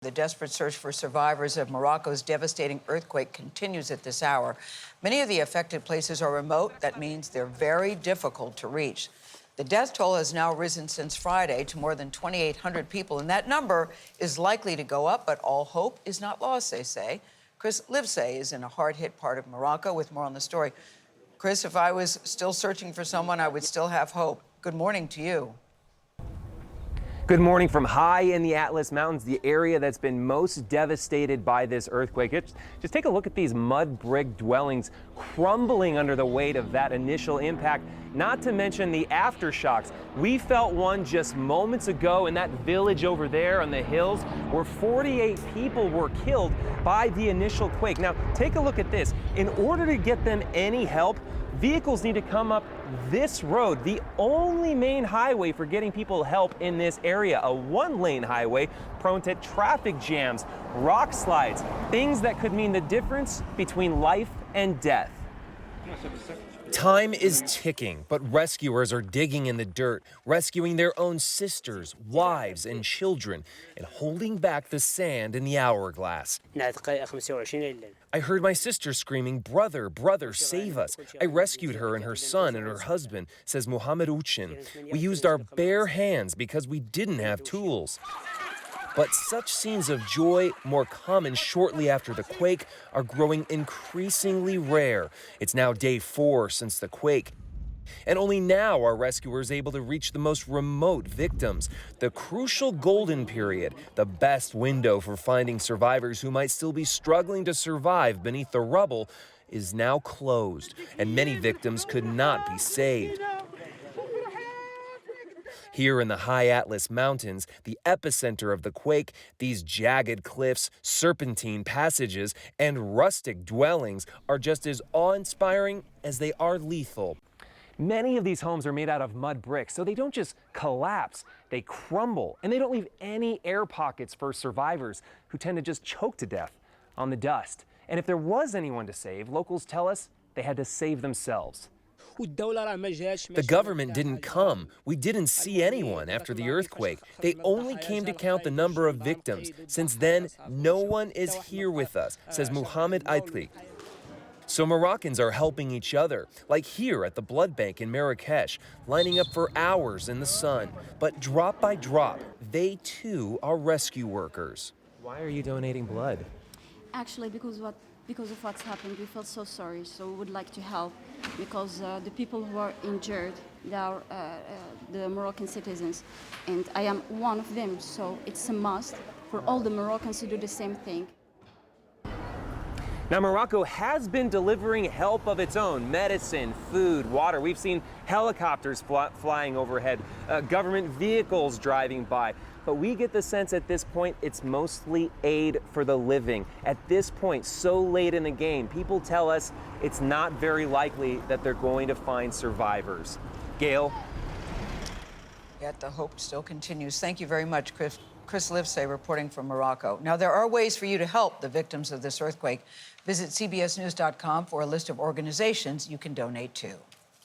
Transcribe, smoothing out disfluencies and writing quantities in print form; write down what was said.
The desperate search for survivors of Morocco's devastating earthquake continues at this hour. Many of the affected places are remote. That means they're very difficult to reach. The death toll has now risen since Friday to more than 2,800 people, and that number is likely to go up, but all hope is not lost, they say. Chris Livesay is in a hard-hit part of Morocco with more on the story. Chris, if I was still searching for someone, I would still have hope. Good morning to you. Good morning from high in the Atlas Mountains, the area that's been most devastated by this earthquake. Just take a look at these mud brick dwellings crumbling under the weight of that initial impact, not to mention the aftershocks. We felt one just moments ago in that village over there on the hills where 48 people were killed by the initial quake. Now, take a look at this. In order to get them any help, vehicles need to come up this road, the only main highway for getting people help in this area, a one-lane highway prone to traffic jams, rock slides, things that could mean the difference between life and death. Time is ticking, but rescuers are digging in the dirt, rescuing their own sisters, wives, and children, and holding back the sand in the hourglass. I heard my sister screaming, "Brother, brother, save us." I rescued her and her son and her husband, says Mohammed Uchin. We used our bare hands because we didn't have tools. But such scenes of joy, more common shortly after the quake, are growing increasingly rare. It's now day 4 since the quake. And only now are rescuers able to reach the most remote victims. The crucial golden period, the best window for finding survivors who might still be struggling to survive beneath the rubble, is now closed, and many victims could not be saved. Here in the high Atlas Mountains, the epicenter of the quake, these jagged cliffs, serpentine passages, and rustic dwellings are just as awe-inspiring as they are lethal. Many of these homes are made out of mud bricks, so they don't just collapse, they crumble, and they don't leave any air pockets for survivors who tend to just choke to death on the dust. And if there was anyone to save, locals tell us they had to save themselves. The government didn't come. We didn't see anyone after the earthquake. They only came to count the number of victims. Since then, no one is here with us, says Muhammad Aitli. So Moroccans are helping each other, like here at the blood bank in Marrakesh, lining up for hours in the sun. But drop by drop, they too are rescue workers. Why are you donating blood? Actually, because of what's happened, we felt so sorry, so we would like to help, because the people who are injured, they are the Moroccan citizens, and I am one of them, so it's a must for all the Moroccans to do the same thing. Now, Morocco has been delivering help of its own, medicine, food, water. We've seen helicopters flying overhead, government vehicles driving by. But we get the sense at this point it's mostly aid for the living. At this point, so late in the game, people tell us it's not very likely that they're going to find survivors. Gayle? Yet the hope still continues. Thank you very much, Chris Livesay, reporting from Morocco. Now, there are ways for you to help the victims of this earthquake. Visit CBSNews.com for a list of organizations you can donate to.